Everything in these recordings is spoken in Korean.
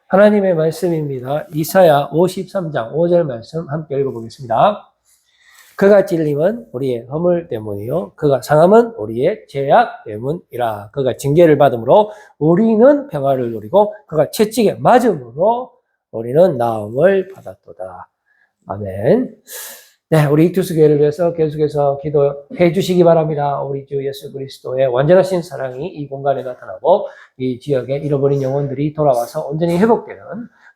하나님의 말씀입니다. 이사야 53장 5절 말씀 함께 읽어보겠습니다. 그가 찔림은 우리의 허물 때문이요 그가 상함은 우리의 죄악 때문이라. 그가 징계를 받음으로 우리는 평화를 누리고 그가 채찍에 맞음으로 우리는 나음을 받았도다. 아멘. 네, 우리 익투스 교회를 위해서 계속해서 기도해 주시기 바랍니다. 우리 주 예수 그리스도의 완전하신 사랑이 이 공간에 나타나고 이 지역에 잃어버린 영혼들이 돌아와서 온전히 회복되는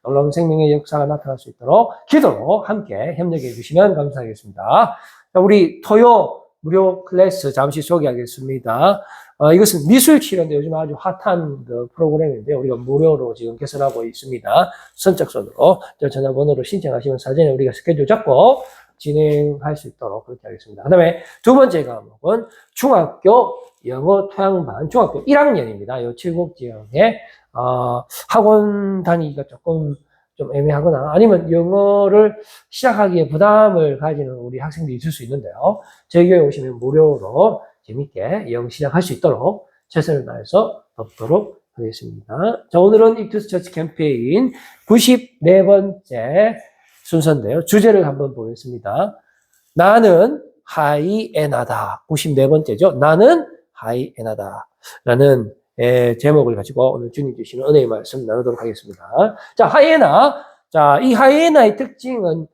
놀라운 생명의 역사가 나타날 수 있도록 기도로 함께 협력해 주시면 감사하겠습니다. 자, 우리 토요 무료 클래스 잠시 소개하겠습니다. 이것은 미술 치료인데 요즘 아주 핫한 그 프로그램인데 우리가 무료로 지금 개설하고 있습니다. 선착순으로 전화번호로 신청하시면 사전에 우리가 스케줄 잡고 진행할 수 있도록 그렇게 하겠습니다. 그 다음에 두 번째 과목은 중학교 영어 토양반 중학교 1학년입니다. 요 칠곡 지역에 학원 다니기가 조금 좀 애매하거나 아니면 영어를 시작하기에 부담을 가지는 우리 학생들이 있을 수 있는데요. 저희 교회 오시면 무료로 재밌게 영어 시작할 수 있도록 최선을 다해서 돕도록 하겠습니다. 자, 오늘은 익투스 처치 캠페인 94번째 순서인데요. 주제를 한번 보겠습니다. 나는 하이에나다. 94번째죠. 나는 하이에나다. 라는 제목을 가지고 오늘 주님 주시는 은혜의 말씀 나누도록 하겠습니다. 자, 하이에나. 자, 이 하이에나의 특징은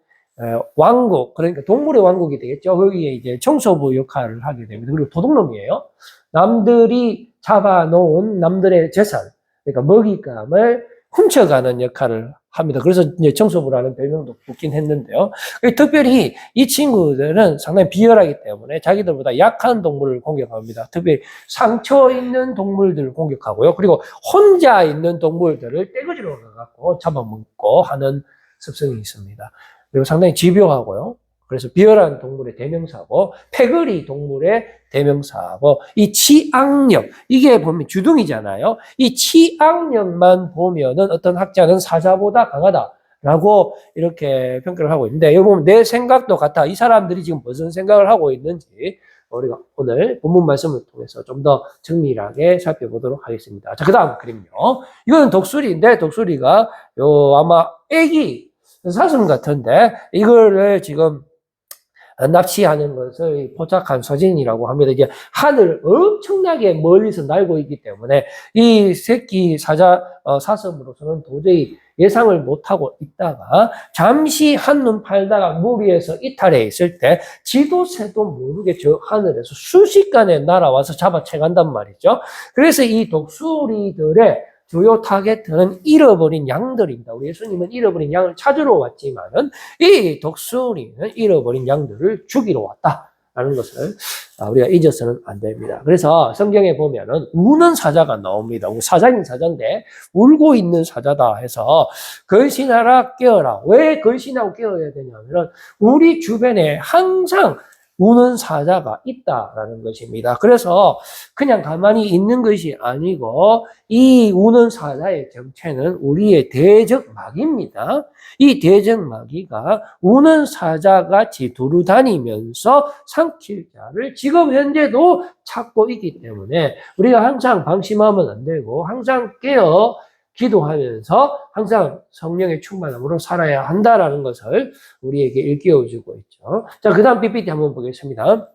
왕국, 그러니까 동물의 왕국이 되겠죠. 거기에 이제 청소부 역할을 하게 됩니다. 그리고 도둑놈이에요. 남들이 잡아놓은 남들의 재산, 그러니까 먹잇감을 훔쳐가는 역할을 합니다. 그래서 이제 청소부라는 별명도 붙긴 했는데요. 특별히 이 친구들은 상당히 비열하기 때문에 자기들보다 약한 동물을 공격합니다. 특별히 상처 있는 동물들을 공격하고요. 그리고 혼자 있는 동물들을 떼거지로 가갖고 잡아먹고 하는 습성이 있습니다. 그리고 상당히 집요하고요. 그래서 비열한 동물의 대명사고, 패거리 동물의 대명사고, 이 치악력, 이게 보면 주둥이잖아요. 이 치악력만 보면은 어떤 학자는 사자보다 강하다라고 이렇게 평가를 하고 있는데, 여기 보면 내 생각도 같아. 이 사람들이 지금 무슨 생각을 하고 있는지 우리가 오늘 본문 말씀을 통해서 좀 더 정밀하게 살펴보도록 하겠습니다. 자, 그 다음 그림요. 이거는 독수리인데, 독수리가 아마 애기 사슴 같은데, 이거를 지금 납치하는 것을 포착한 사진이라고 합니다. 이제 하늘을 엄청나게 멀리서 날고 있기 때문에 이 새끼 사슴으로서는 도저히 예상을 못하고 있다가 잠시 한눈 팔다가 물 위에서 이탈해 있을 때 지도 새도 모르게 저 하늘에서 순식간에 날아와서 잡아채 간단 말이죠. 그래서 이 독수리들의 주요 타겟은 잃어버린 양들입니다. 우리 예수님은 잃어버린 양을 찾으러 왔지만은 이 독수리는 잃어버린 양들을 죽이러 왔다라는 것을 우리가 잊어서는 안 됩니다. 그래서 성경에 보면은 우는 사자가 나옵니다. 사자인 사자인데 울고 있는 사자다 해서 걸신하라 깨어라. 왜 걸신하고 깨어야 되냐면은 우리 주변에 항상 우는 사자가 있다라는 것입니다. 그래서 그냥 가만히 있는 것이 아니고 이 우는 사자의 정체는 우리의 대적마귀입니다. 이 대적마귀가 우는 사자같이 두루다니면서 삼킬 자를 지금 현재도 찾고 있기 때문에 우리가 항상 방심하면 안 되고 항상 깨어 기도하면서 항상 성령의 충만함으로 살아야 한다라는 것을 우리에게 일깨워주고 있죠. 자, 그 다음 PPT 한번 보겠습니다.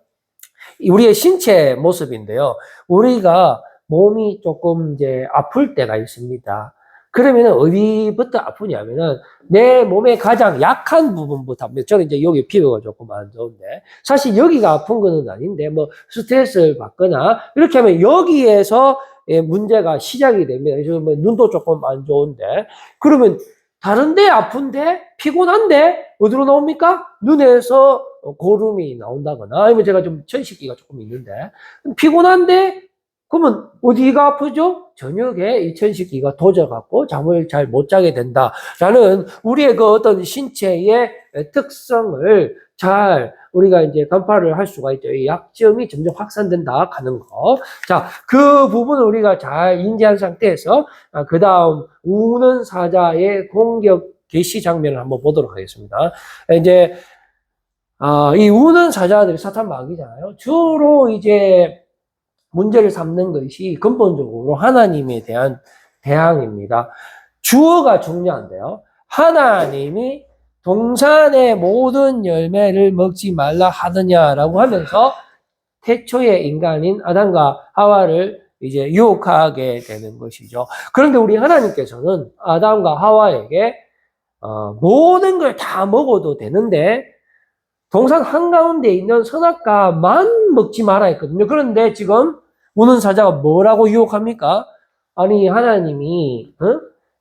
우리의 신체 모습인데요. 우리가 몸이 조금 이제 아플 때가 있습니다. 그러면은 어디부터 아프냐면은 내 몸의 가장 약한 부분부터 아프니다. 저는 이제 여기 피부가 조금 안 좋은데 사실 여기가 아픈 거는 아닌데 뭐 스트레스를 받거나 이렇게 하면 여기에서 문제가 시작이 됩니다. 그래서 뭐 눈도 조금 안 좋은데 그러면 다른데 아픈데 피곤한데 어디로 나옵니까? 눈에서 고름이 나온다거나 아니면 제가 좀 천식기가 조금 있는데 피곤한데 그러면 어디가 아프죠? 저녁에 이 천식기가 도져갖고 잠을 잘 못 자게 된다라는 우리의 그 어떤 신체의 특성을 잘 우리가 이제 간파를 할 수가 있죠. 이 약점이 점점 확산된다 하는 거. 자, 그 부분을 우리가 잘 인지한 상태에서 그 다음 우는 사자의 공격 개시 장면을 한번 보도록 하겠습니다. 이제 이 우는 사자들이 사탄 마귀잖아요. 주로 이제 문제를 삼는 것이 근본적으로 하나님에 대한 대항입니다. 주어가 중요한데요. 하나님이 동산의 모든 열매를 먹지 말라 하더냐라고 하면서 태초의 인간인 아담과 하와를 이제 유혹하게 되는 것이죠. 그런데 우리 하나님께서는 아담과 하와에게 모든 걸 다 먹어도 되는데 동산 한가운데 있는 선악과만 먹지 마라 했거든요. 그런데 지금 우는 사자가 뭐라고 유혹합니까? 아니 하나님이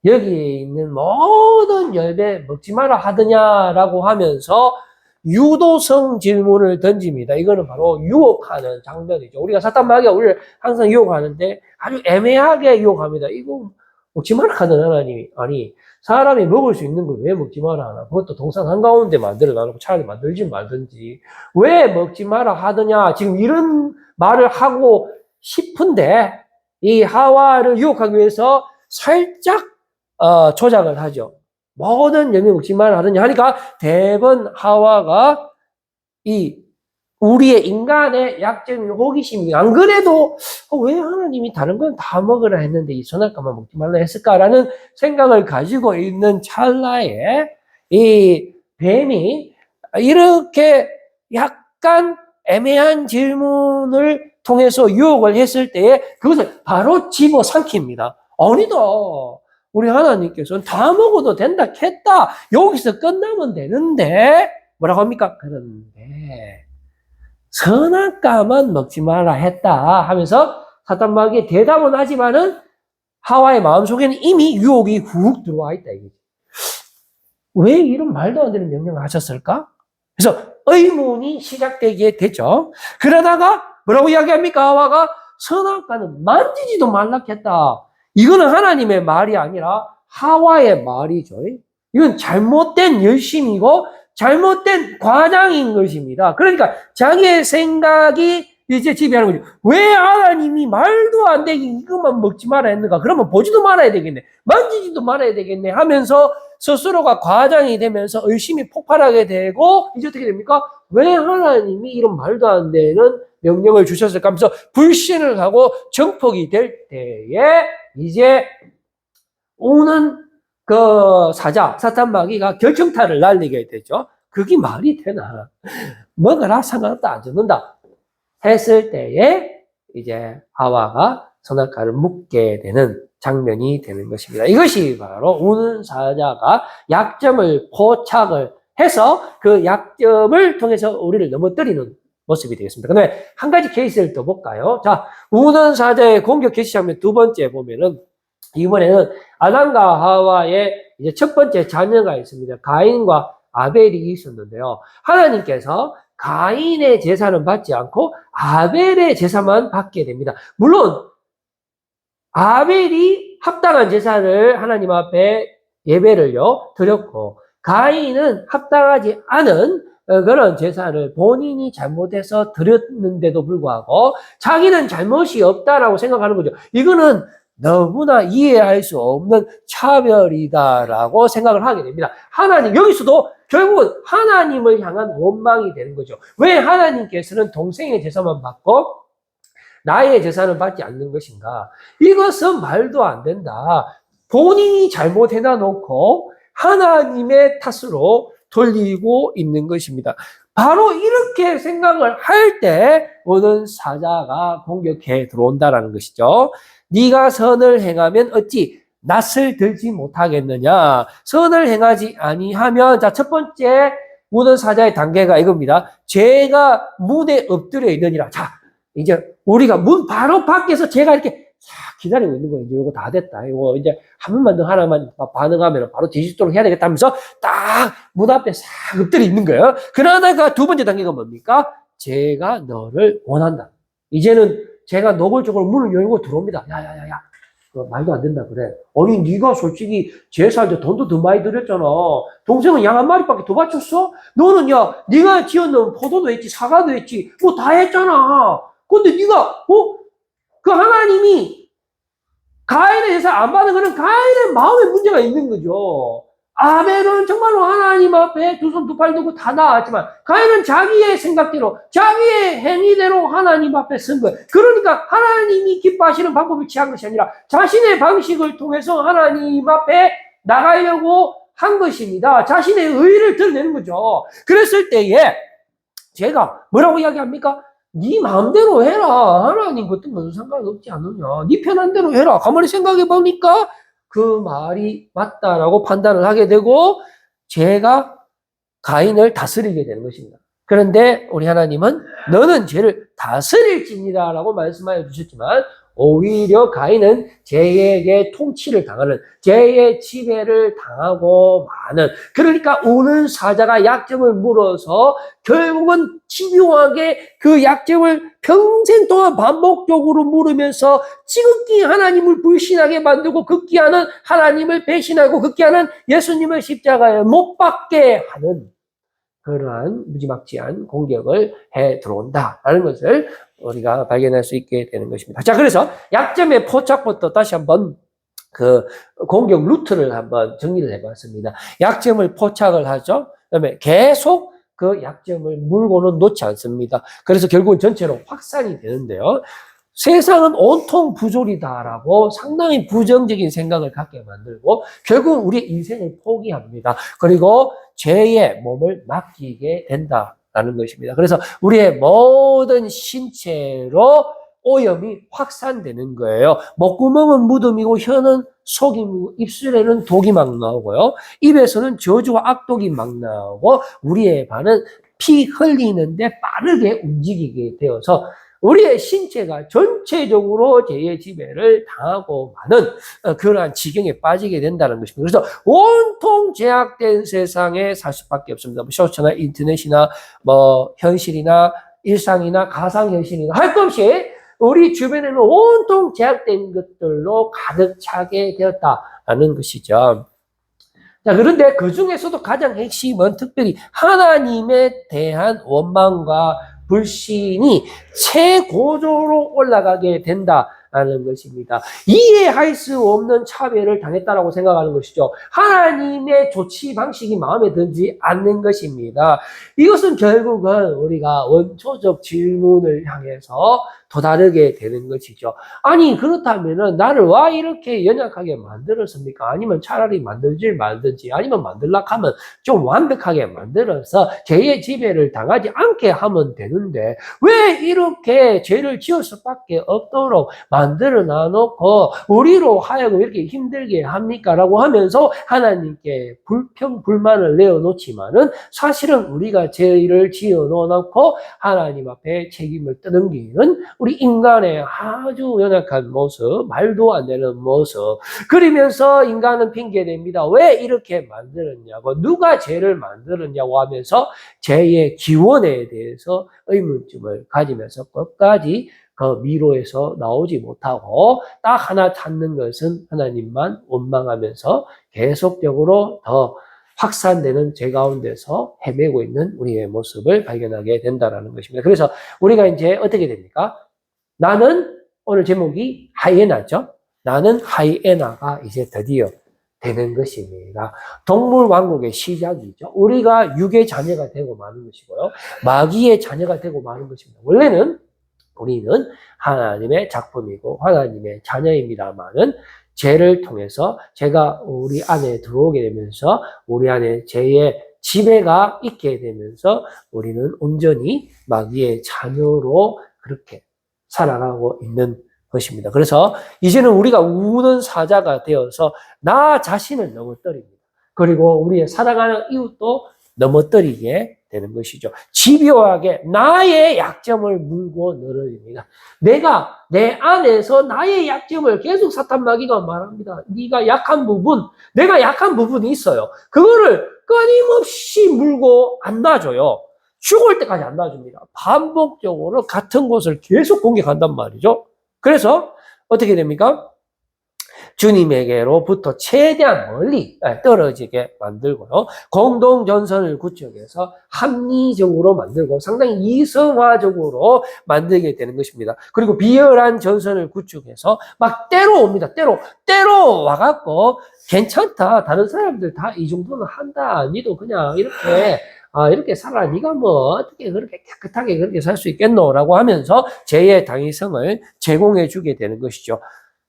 여기에 있는 모든 열매 먹지 마라 하더냐라고 하면서 유도성 질문을 던집니다. 이거는 바로 유혹하는 장면이죠. 우리가 사탄 마귀가 우리를 항상 유혹하는데 아주 애매하게 유혹합니다. 이거 먹지 마라 하던 하나님이 아니 사람이 먹을 수 있는 걸 왜 먹지 마라 하나? 그것도 동산 한가운데 만들어 놔놓고 차라리 만들지 말든지 왜 먹지 마라 하더냐? 지금 이런 말을 하고 싶은데 이 하와를 유혹하기 위해서 살짝 조작을 하죠. 모든 열매 먹지 마라 하더냐 하니까 대번 하와가 이 우리의 인간의 약점인 호기심이 안 그래도 왜 하나님이 다른 건 다 먹으라 했는데 이 선악과만 먹지 말라 했을까라는 생각을 가지고 있는 찰나에 이 뱀이 이렇게 약간 애매한 질문을 통해서 유혹을 했을 때에 그것을 바로 집어삼킵니다. 아니다. 우리 하나님께서는 다 먹어도 된다 했다. 여기서 끝나면 되는데 뭐라고 합니까? 그런데 선악과만 먹지 마라 했다 하면서 사탄 마귀의 대답은 하지만은 하와의 마음속에는 이미 유혹이 훅 들어와 있다 이거지. 왜 이런 말도 안 되는 명령을 하셨을까? 그래서 의문이 시작되게 되죠. 그러다가 뭐라고 이야기합니까? 하와가 선악과는 만지지도 말라 했다. 이거는 하나님의 말이 아니라 하와의 말이죠. 이건 잘못된 열심이고 잘못된 과장인 것입니다. 그러니까 자기의 생각이 이제 지배하는 거죠. 왜 하나님이 말도 안 되게 이것만 먹지 말아야 했는가? 그러면 보지도 말아야 되겠네. 만지지도 말아야 되겠네 하면서 스스로가 과장이 되면서 의심이 폭발하게 되고 이제 어떻게 됩니까? 왜 하나님이 이런 말도 안 되는 명령을 주셨을까 하면서 불신을 하고 정폭이 될 때에 이제 오는 그 사자, 사탄 마귀가 결정타를 날리게 되죠. 그게 말이 되나? 먹어라, 상관없다, 안 죽는다. 했을 때에 이제 하와가 선악과를 묵게 되는 장면이 되는 것입니다. 이것이 바로 우는 사자가 약점을 포착을 해서 그 약점을 통해서 우리를 넘어뜨리는 모습이 되겠습니다. 그다음에 한 가지 케이스를 더 볼까요? 자, 우는 사자의 공격 개시 장면 두 번째 보면은 이번에는 아담과 하와의 이제 첫 번째 자녀가 있습니다. 가인과 아벨이 있었는데요. 하나님께서 가인의 제사는 받지 않고 아벨의 제사만 받게 됩니다. 물론 아벨이 합당한 제사를 하나님 앞에 예배를요 드렸고 가인은 합당하지 않은 그런 제사를 본인이 잘못해서 드렸는데도 불구하고 자기는 잘못이 없다라고 생각하는 거죠. 이거는 너무나 이해할 수 없는 차별이다라고 생각을 하게 됩니다. 하나님, 여기서도 결국은 하나님을 향한 원망이 되는 거죠. 왜 하나님께서는 동생의 제사만 받고 나의 제사는 받지 않는 것인가? 이것은 말도 안 된다. 본인이 잘못해놔 놓고 하나님의 탓으로 돌리고 있는 것입니다. 바로 이렇게 생각을 할 때 오는 사자가 공격해 들어온다라는 것이죠. 네가 선을 행하면 어찌 낯을 들지 못하겠느냐. 선을 행하지 아니하면 자, 첫 번째 우는 사자의 단계가 이겁니다. 죄가 문에 엎드려 있느니라. 자, 이제 우리가 문 바로 밖에서 죄가 이렇게 싹 기다리고 있는 거예요. 이제 이거 다 됐다. 이거 이제 한 번만 더 하나만 반응하면 바로 뒤집도록 해야 되겠다 하면서 딱 문 앞에 싹 엎드려 있는 거예요. 그러다가 두 번째 단계가 뭡니까? 죄가 너를 원한다. 이제는 제가 노골적으로 문을 열고 들어옵니다. 야야야야, 말도 안 된다 그래. 아니 네가 솔직히 제사할 때 돈도 더 많이 들였잖아. 동생은 양 한 마리밖에 더 바쳤어? 너는 야 네가 지었는 포도도 했지 사과도 했지 뭐 다 했잖아. 근데 네가 그 하나님이 가인의 제사 안 받은 거는 가인의 마음에 문제가 있는 거죠. 아벨은 정말로 하나님 앞에 두 손 두 팔 들고 다 나왔지만 가인은 자기의 생각대로 자기의 행위대로 하나님 앞에 선 거예요. 그러니까 하나님이 기뻐하시는 방법을 취한 것이 아니라 자신의 방식을 통해서 하나님 앞에 나가려고 한 것입니다. 자신의 의의를 드러내는 거죠. 그랬을 때에 제가 뭐라고 이야기합니까? 네 마음대로 해라. 하나님 것도 무슨 상관없지 않느냐. 네 편한 대로 해라. 가만히 생각해 보니까 그 말이 맞다라고 판단을 하게 되고 제가 가인을 다스리게 되는 것입니다. 그런데 우리 하나님은 너는 죄를 다스릴지니라 라고 말씀하여 주셨지만 오히려 가인은 죄에게 통치를 당하는, 죄의 지배를 당하고 마는, 그러니까 오는 사자가 약점을 물어서 결국은 집요하게 그 약점을 평생 동안 반복적으로 물으면서 지극히 하나님을 불신하게 만들고 극기하는 하나님을 배신하고 극기하는 예수님을 십자가에 못 박게 하는 그러한 무지막지한 공격을 해 들어온다라는 것을 우리가 발견할 수 있게 되는 것입니다. 자, 그래서 약점의 포착부터 다시 한번 그 공격 루트를 한번 정리를 해봤습니다. 약점을 포착을 하죠. 그다음에 계속 그 약점을 물고는 놓지 않습니다. 그래서 결국은 전체로 확산이 되는데요. 세상은 온통 부조리다라고 상당히 부정적인 생각을 갖게 만들고 결국 우리의 인생을 포기합니다. 그리고 죄의 몸을 맡기게 된다라는 것입니다. 그래서 우리의 모든 신체로 오염이 확산되는 거예요. 목구멍은 무덤이고 혀는 속이고 입술에는 독이 막 나오고요. 입에서는 저주와 악독이 막 나오고 우리의 발은 피 흘리는데 빠르게 움직이게 되어서 우리의 신체가 전체적으로 죄의 지배를 당하고 마는 그러한 지경에 빠지게 된다는 것입니다. 그래서 온통 제약된 세상에 살 수밖에 없습니다. 쇼츠나 인터넷이나 현실이나 일상이나 가상현실이나 할 것 없이 우리 주변에는 온통 제약된 것들로 가득 차게 되었다라는 것이죠. 자, 그런데 그 중에서도 가장 핵심은 특별히 하나님에 대한 원망과 불신이 최고조로 올라가게 된다라는 것입니다. 이해할 수 없는 차별을 당했다라고 생각하는 것이죠. 하나님의 조치 방식이 마음에 들지 않는 것입니다. 이것은 결국은 우리가 원초적 질문을 향해서 도다르게 되는 것이죠. 아니 그렇다면은 나를 왜 이렇게 연약하게 만들었습니까? 아니면 차라리 만들지 말든지 아니면 만들라 하면 좀 완벽하게 만들어서 죄의 지배를 당하지 않게 하면 되는데 왜 이렇게 죄를 지을 수밖에 없도록 만들어 놔놓고 우리로 하여금 이렇게 힘들게 합니까? 라고 하면서 하나님께 불만을 내어놓지만은 사실은 우리가 죄를 지어 놓고 하나님 앞에 책임을 떠넘기는 우리 인간의 아주 연약한 모습, 말도 안 되는 모습. 그러면서 인간은 핑계댑니다. 왜 이렇게 만들었냐고, 누가 죄를 만들었냐고 하면서 죄의 기원에 대해서 의문점을 가지면서 끝까지 그 미로에서 나오지 못하고 딱 하나 찾는 것은 하나님만 원망하면서 계속적으로 더 확산되는 죄 가운데서 헤매고 있는 우리의 모습을 발견하게 된다는 것입니다. 그래서 우리가 이제 어떻게 됩니까? 나는 오늘 제목이 하이에나죠. 나는 하이에나가 이제 드디어 되는 것입니다. 동물 왕국의 시작이죠. 우리가 육의 자녀가 되고 마는 것이고요. 마귀의 자녀가 되고 마는 것입니다. 원래는 우리는 하나님의 작품이고 하나님의 자녀입니다만은 죄를 통해서 죄가 우리 안에 들어오게 되면서 우리 안에 죄의 지배가 있게 되면서 우리는 온전히 마귀의 자녀로 그렇게 살아가고 있는 것입니다. 그래서 이제는 우리가 우는 사자가 되어서 나 자신을 넘어뜨립니다. 그리고 우리의 사랑하는 이웃도 넘어뜨리게 되는 것이죠. 집요하게 나의 약점을 물고 늘어집니다. 내가 내 안에서 나의 약점을 계속 사탄 마귀가 말합니다. 네가 약한 부분, 내가 약한 부분이 있어요. 그거를 끊임없이 물고 안 놔줘요. 죽을 때까지 안 놔줍니다. 반복적으로 같은 곳을 계속 공격한단 말이죠. 그래서 어떻게 됩니까? 주님에게로부터 최대한 멀리 떨어지게 만들고요. 공동전선을 구축해서 합리적으로 만들고 상당히 이성화적으로 만들게 되는 것입니다. 그리고 비열한 전선을 구축해서 막 때로 옵니다. 때로 와갖고 괜찮다. 다른 사람들 다 이 정도는 한다. 니도 그냥 이렇게 살아. 네가 뭐 어떻게 그렇게 깨끗하게 그렇게 살 수 있겠노? 라고 하면서 죄의 당위성을 제공해 주게 되는 것이죠.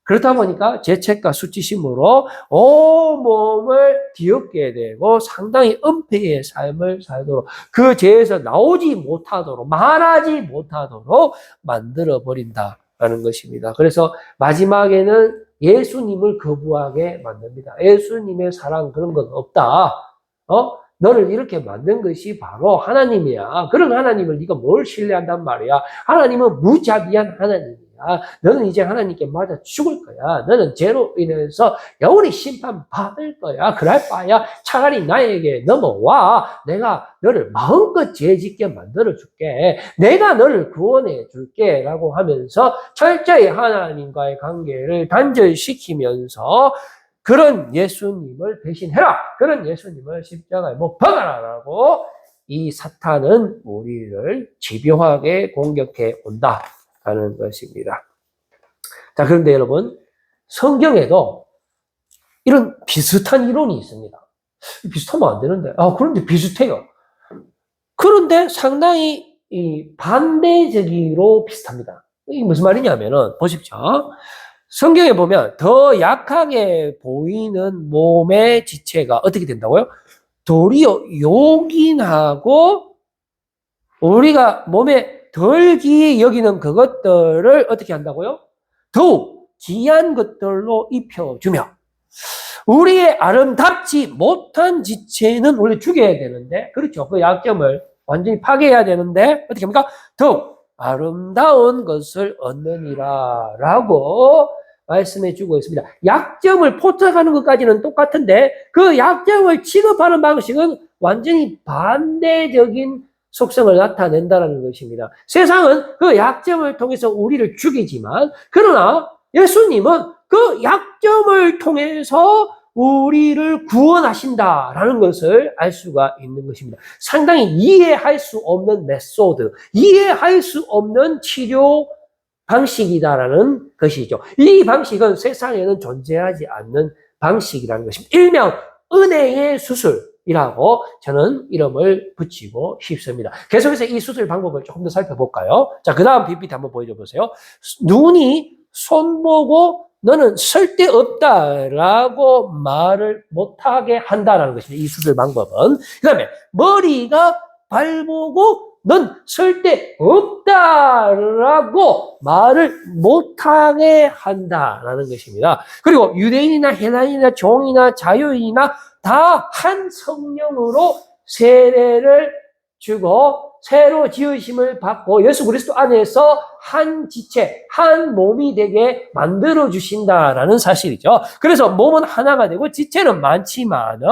그렇다 보니까 죄책과 수치심으로 온몸을 뒤엎게 되고 상당히 은폐의 삶을 살도록 그 죄에서 나오지 못하도록 말하지 못하도록 만들어 버린다라는 것입니다. 그래서 마지막에는 예수님을 거부하게 만듭니다. 예수님의 사랑 그런 건 없다. 너를 이렇게 만든 것이 바로 하나님이야. 그런 하나님을 네가 뭘 신뢰한단 말이야. 하나님은 무자비한 하나님이야. 너는 이제 하나님께 맞아 죽을 거야. 너는 죄로 인해서 영원히 심판받을 거야. 그럴 바야 차라리 나에게 넘어와. 내가 너를 마음껏 죄짓게 만들어줄게. 내가 너를 구원해 줄게. 라고 하면서 철저히 하나님과의 관계를 단절시키면서 그런 예수님을 배신해라. 그런 예수님을 십자가에 못 박아라라고 이 사탄은 우리를 집요하게 공격해 온다라는 것입니다. 자, 그런데 여러분, 성경에도 이런 비슷한 이론이 있습니다. 비슷하면 안 되는데. 그런데 비슷해요. 그런데 상당히 반대적으로 비슷합니다. 이게 무슨 말이냐면은, 보십시오. 성경에 보면 더 약하게 보이는 몸의 지체가 어떻게 된다고요? 도리어 요긴하고 우리가 몸에 덜 귀히 여기는 그것들을 어떻게 한다고요? 더욱 귀한 것들로 입혀주며 우리의 아름답지 못한 지체는 원래 죽여야 되는데 그렇죠. 그 약점을 완전히 파괴해야 되는데 어떻게 합니까? 더욱 아름다운 것을 얻느니라 라고 말씀해 주고 있습니다. 약점을 포착하는 것까지는 똑같은데 그 약점을 취급하는 방식은 완전히 반대적인 속성을 나타낸다는 것입니다. 세상은 그 약점을 통해서 우리를 죽이지만 그러나 예수님은 그 약점을 통해서 우리를 구원하신다라는 것을 알 수가 있는 것입니다. 상당히 이해할 수 없는 메소드, 이해할 수 없는 치료 방식이다라는 것이죠. 이 방식은 세상에는 존재하지 않는 방식이라는 것입니다. 일명 은혜의 수술이라고 저는 이름을 붙이고 싶습니다. 계속해서 이 수술 방법을 조금 더 살펴볼까요? 자, 그 다음 PPT 한번 보여줘 보세요. 눈이 손 보고 너는 쓸데없다라고 말을 못하게 한다는 것입니다. 이 수술 방법은. 그 다음에 머리가 발 보고 넌 쓸데없다라고 말을 못하게 한다라는 것입니다. 그리고 유대인이나 헬라인이나 종이나 자유인이나 다 한 성령으로 세례를 주고 새로 지으심을 받고 예수 그리스도 안에서 한 지체, 한 몸이 되게 만들어 주신다라는 사실이죠. 그래서 몸은 하나가 되고 지체는 많지만은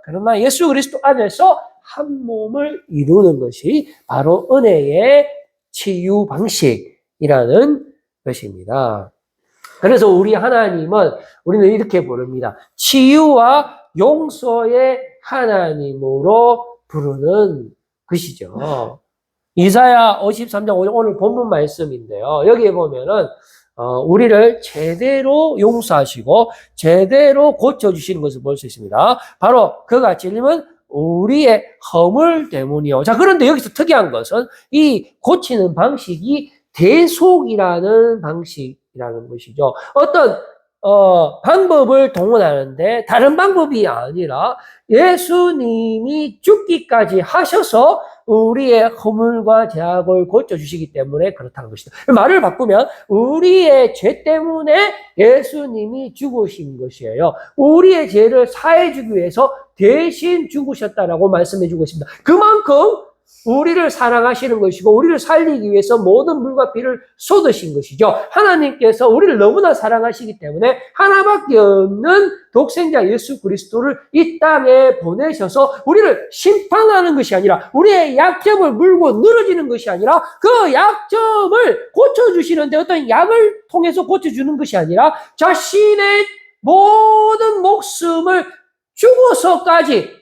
그러나 예수 그리스도 안에서 한 몸을 이루는 것이 바로 은혜의 치유 방식이라는 것입니다. 그래서 우리 하나님은 우리는 이렇게 부릅니다. 치유와 용서의 하나님으로 부르는 것이죠. 이사야 53장 5절 오늘 본문 말씀인데요. 여기에 보면은 우리를 제대로 용서하시고 제대로 고쳐주시는 것을 볼 수 있습니다. 바로 그가 찔림은 우리의 허물 때문이요. 자, 그런데 여기서 특이한 것은 이 고치는 방식이 대속이라는 방식이라는 것이죠. 어떤 방법을 동원하는데 다른 방법이 아니라 예수님이 죽기까지 하셔서 우리의 허물과 죄악을 고쳐주시기 때문에 그렇다는 것이다. 말을 바꾸면 우리의 죄 때문에 예수님이 죽으신 것이에요. 우리의 죄를 사해주기 위해서 대신 죽으셨다라고 말씀해주고 있습니다. 그만큼 우리를 사랑하시는 것이고 우리를 살리기 위해서 모든 물과 피를 쏟으신 것이죠. 하나님께서 우리를 너무나 사랑하시기 때문에 하나밖에 없는 독생자 예수 그리스도를 이 땅에 보내셔서 우리를 심판하는 것이 아니라 우리의 약점을 물고 늘어지는 것이 아니라 그 약점을 고쳐주시는데 어떤 약을 통해서 고쳐주는 것이 아니라 자신의 모든 목숨을 죽기까지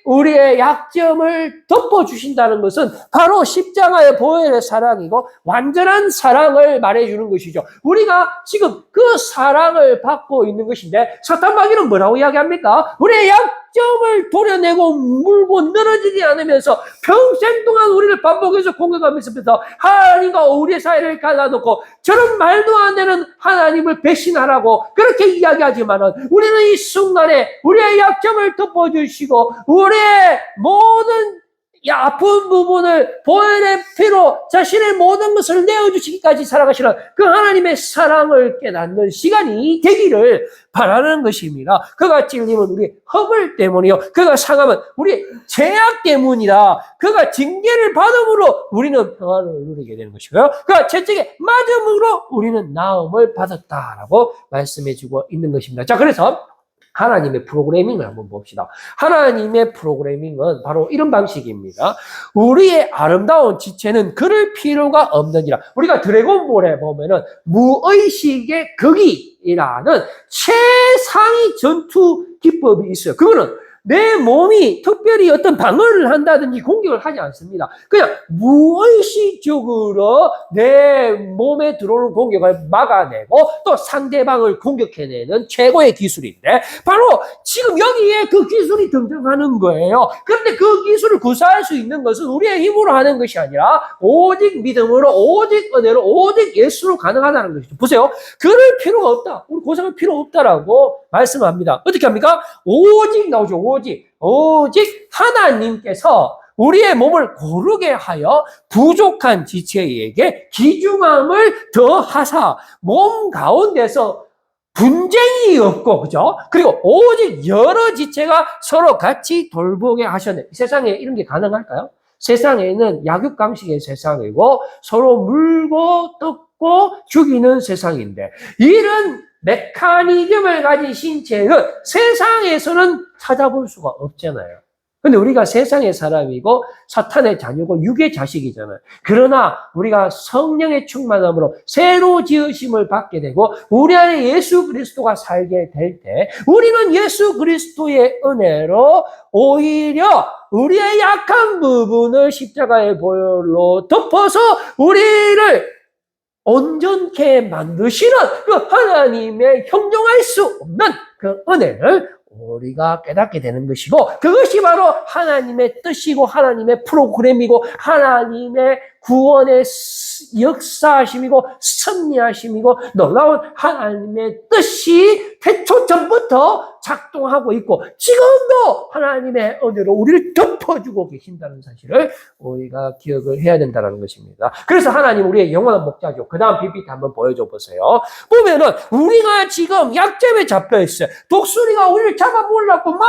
우리의 약점을 덮어주신다는 것은 바로 십자가의 보혈의 사랑이고 완전한 사랑을 말해주는 것이죠. 우리가 지금 그 사랑을 받고 있는 것인데 사탄 마귀는 뭐라고 이야기합니까? 우리의 약점을 도려내고 물고 늘어지지 않으면서 평생 동안 우리를 반복해서 공격하면서 하나님과 우리의 사이를 갈라놓고 저런 말도 안 되는 하나님을 배신하라고 그렇게 이야기하지만은 우리는 이 순간에 우리의 약점을 덮어주시고 우리의 모든 아픈 부분을 보혈의 피로 자신의 모든 것을 내어주시기까지 살아가시는 그 하나님의 사랑을 깨닫는 시간이 되기를 바라는 것입니다. 그가 찔림은 우리의 허물 때문이요. 그가 상함은 우리의 죄악 때문이라. 그가 징계를 받음으로 우리는 평안을 누리게 되는 것이고요. 그가 채찍에 맞음으로 우리는 나음을 받았다라고 말씀해주고 있는 것입니다. 자, 그래서 하나님의 프로그래밍을 한번 봅시다. 하나님의 프로그래밍은 바로 이런 방식입니다. 우리의 아름다운 지체는 그럴 필요가 없느니라. 우리가 드래곤볼에 보면은 무의식의 극이라는 최상위 전투 기법이 있어요. 그거는 내 몸이 특별히 어떤 방어를 한다든지 공격을 하지 않습니다. 그냥 무의식적으로 내 몸에 들어오는 공격을 막아내고 또 상대방을 공격해내는 최고의 기술인데 바로 지금 여기에 그 기술이 등장하는 거예요. 그런데 그 기술을 구사할 수 있는 것은 우리의 힘으로 하는 것이 아니라 오직 믿음으로, 오직 은혜로, 오직 예수로 가능하다는 것이죠. 보세요. 그럴 필요가 없다. 우리 고생할 필요 없다라고 말씀합니다. 어떻게 합니까? 오직 나오죠. 오직 하나님께서 우리의 몸을 고르게 하여 부족한 지체에게 귀중함을 더하사 몸 가운데서 분쟁이 없고, 그죠? 그리고 오직 여러 지체가 서로 같이 돌보게 하셨네. 세상에 이런 게 가능할까요? 세상에는 약육강식의 세상이고 서로 물고 뜯고 죽이는 세상인데 이런 메커니즘을 가진 신체는 세상에서는 찾아볼 수가 없잖아요. 근데 우리가 세상의 사람이고 사탄의 자녀고 육의 자식이잖아요. 그러나 우리가 성령의 충만함으로 새로 지으심을 받게 되고 우리 안에 예수 그리스도가 살게 될 때 우리는 예수 그리스도의 은혜로 오히려 우리의 약한 부분을 십자가의 보혈로 덮어서 우리를 온전케 만드시는 그 하나님의 형용할 수 없는 그 은혜를 우리가 깨닫게 되는 것이고 그것이 바로 하나님의 뜻이고 하나님의 프로그램이고 하나님의 구원의 역사하심이고 섭리하심이고 놀라운 하나님의 뜻이 태초 전부터 작동하고 있고 지금도 하나님의 은혜로 우리를 덮어주고 계신다는 사실을 우리가 기억을 해야 된다는 것입니다. 그래서 하나님 우리의 영원한 목자죠. 그 다음 PPT 한번 보여줘 보세요. 보면은 우리가 지금 약점에 잡혀 있어요. 독수리가 우리를 잡아먹으려고 막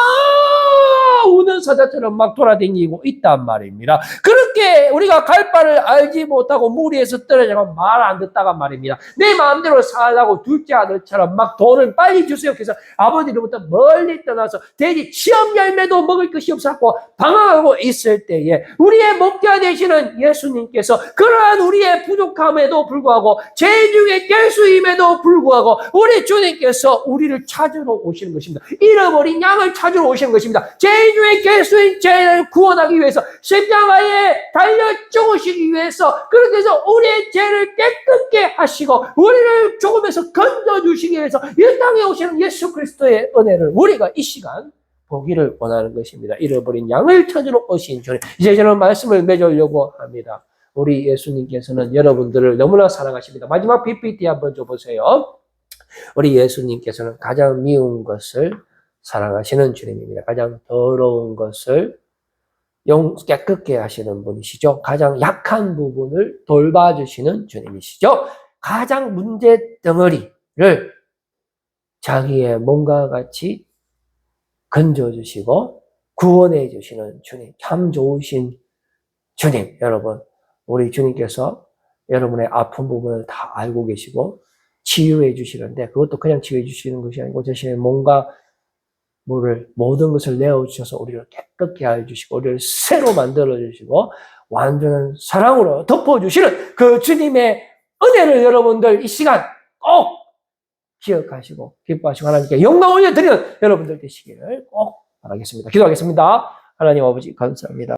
우는 사자처럼 막 돌아다니고 있단 말입니다. 그렇게 우리가 갈 바를 알지 못하고 무리에서 떨어져가 말 안 듣다가 말입니다. 내 마음대로 살라고 둘째 아들처럼 막 돈을 빨리 주세요. 그래서 아버지로부터 멀리 떠나서 돼지 취업 열매도 먹을 것이 없었고 방황하고 있을 때에 우리의 목자 되시는 예수님께서 그러한 우리의 부족함에도 불구하고 죄 중에 깰수임에도 불구하고 우리 주님께서 우리를 찾으러 오시는 것입니다. 잃어버린 양을 찾으러 오시는 것입니다. 죄 중에 깰수인 죄를 구원하기 위해서 십자가에 달려 죽으시기 위해서 그렇게 해서 우리의 죄를 깨끗게 하시고 우리를 죽음에서 건져주시기 위해서 이 땅에 오시는 예수 그리스도의 은혜를 우리가 이 시간 보기를 원하는 것입니다. 잃어버린 양을 찾으러 오신 주님. 이제 저는 말씀을 맺으려고 합니다. 우리 예수님께서는 여러분들을 너무나 사랑하십니다. 마지막 PPT 한번 줘보세요. 우리 예수님께서는 가장 미운 것을 사랑하시는 주님입니다. 가장 더러운 것을 깨끗게 하시는 분이시죠. 가장 약한 부분을 돌봐주시는 주님이시죠. 가장 문제 덩어리를 자기의 몸과 같이 건져주시고 구원해 주시는 주님, 참 좋으신 주님. 여러분, 우리 주님께서 여러분의 아픈 부분을 다 알고 계시고 치유해 주시는데 그것도 그냥 치유해 주시는 것이 아니고 자신의 몸과 물을 모든 것을 내어주셔서 우리를 깨끗게 해주시고 우리를 새로 만들어주시고 완전한 사랑으로 덮어주시는 그 주님의 은혜를 여러분들 이 시간 꼭 기억하시고 기뻐하시고 하나님께 영광 올려드리는 여러분들 되시기를 꼭 바라겠습니다. 기도하겠습니다. 하나님 아버지 감사합니다.